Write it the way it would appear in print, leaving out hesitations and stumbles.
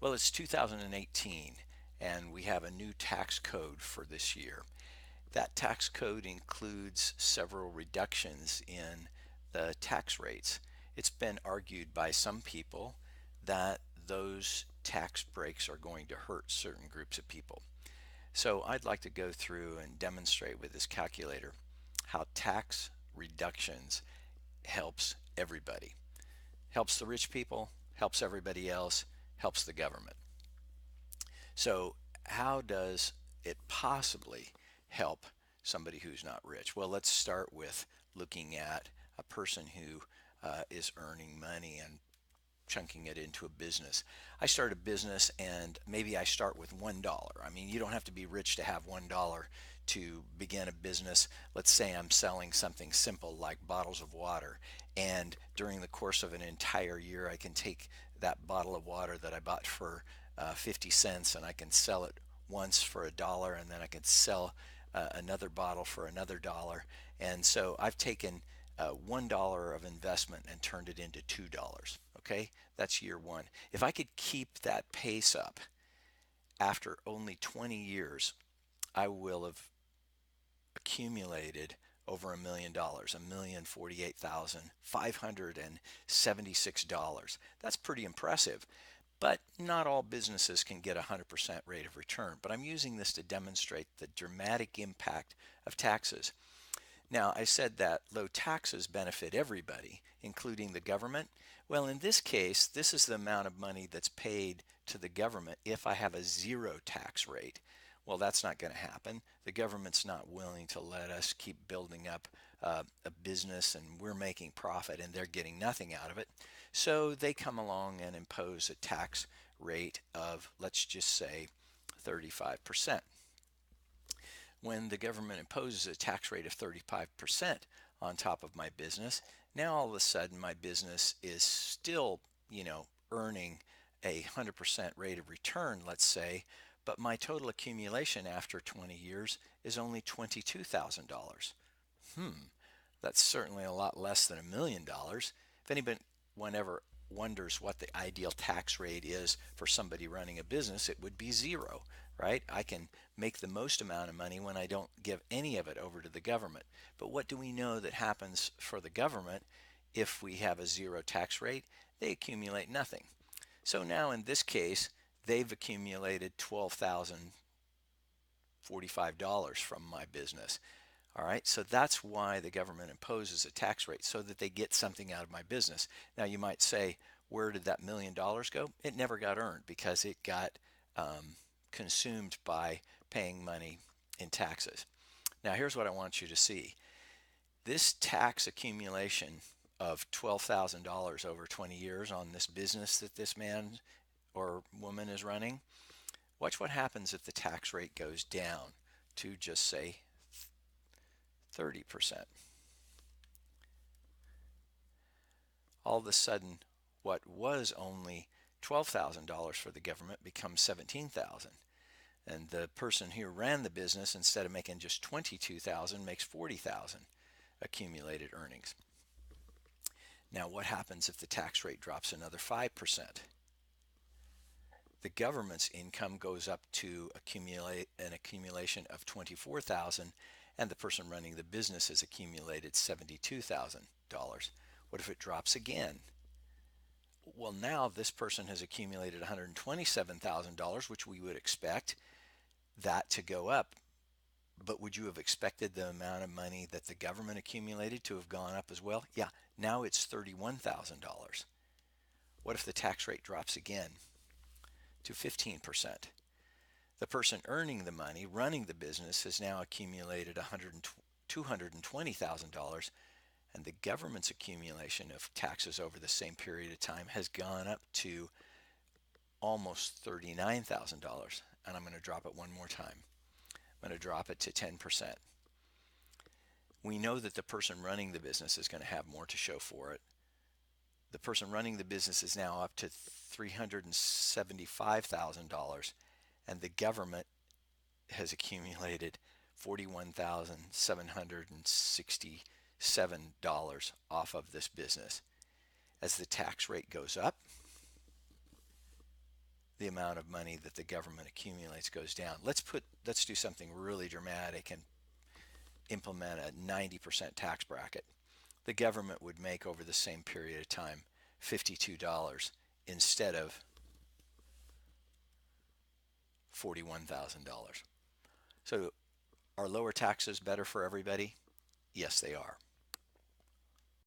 Well, it's 2018, and we have a new tax code for this year. That tax code includes several reductions in the tax rates. It's been argued by some people that those tax breaks are going to hurt certain groups of people. So I'd like to go through and demonstrate with this calculator how tax reductions helps everybody. Helps the rich people, helps everybody else, helps the government. So how does it possibly help somebody who's not rich? Well, let's start with looking at a person who is earning money and chunking it into a business. I start a business and maybe I start with $1. I mean, you don't have to be rich to have $1 to begin a business. Let's say I'm selling something simple like bottles of water, and during the course of an entire year, I can take that bottle of water that I bought for 50 cents and I can sell it once for $1, and then I can sell another bottle for another dollar. And so I've taken $1 of investment and turned it into $2. Okay, that's year one. If I could keep that pace up after only 20 years, I will have accumulated over $1 million, $1,048,576. That's pretty impressive. But not all businesses can get a 100% rate of return. But I'm using this to demonstrate the dramatic impact of taxes. Now, I said that low taxes benefit everybody, including the government. Well, in this case, this is the amount of money that's paid to the government if I have a zero tax rate. Well, that's not going to happen. The government's not willing to let us keep building up a business and we're making profit and they're getting nothing out of it. So they come along and impose a tax rate of, let's just say, 35%. When the government imposes a tax rate of 35% on top of my business, now all of a sudden my business is still, earning a 100% rate of return, let's say, but my total accumulation after 20 years is only $22,000. That's certainly a lot less than $1 million. If anyone ever wonders what the ideal tax rate is for somebody running a business, it would be zero, right? I can make the most amount of money when I don't give any of it over to the government. But what do we know that happens for the government if we have a zero tax rate? They accumulate nothing. So now in this case, they've accumulated $12,045 from my business. All right, so that's why the government imposes a tax rate so that they get something out of my business. Now you might say, where did that $1 million go? It never got earned because it got consumed by paying money in taxes. Now here's what I want you to see. This tax accumulation of $12,000 over 20 years on this business that this man or woman is running, watch what happens if the tax rate goes down to just say 30%. All of a sudden, what was only $12,000 for the government becomes $17,000. And the person who ran the business, instead of making just $22,000, makes $40,000 accumulated earnings. Now, what happens if the tax rate drops another 5%? The government's income goes up to accumulate an accumulation of $24,000, and the person running the business has accumulated $72,000. What if it drops again? Well, now this person has accumulated $127,000, which we would expect that to go up. But would you have expected the amount of money that the government accumulated to have gone up as well? Yeah, now it's $31,000. What if the tax rate drops again to 15%? The person earning the money, running the business, has now accumulated $220,000, and the government's accumulation of taxes over the same period of time has gone up to almost $39,000. And I'm going to drop it one more time. I'm going to drop it to 10%. We know that the person running the business is going to have more to show for it. The person running the business is now up to $375,000, and the government has accumulated $41,767 off of this business. As the tax rate goes up, the amount of money that the government accumulates goes down. Let's do something really dramatic and implement a 90% tax bracket. The government would make over the same period of time $52 instead of $41,000. So are lower taxes better for everybody? Yes, they are.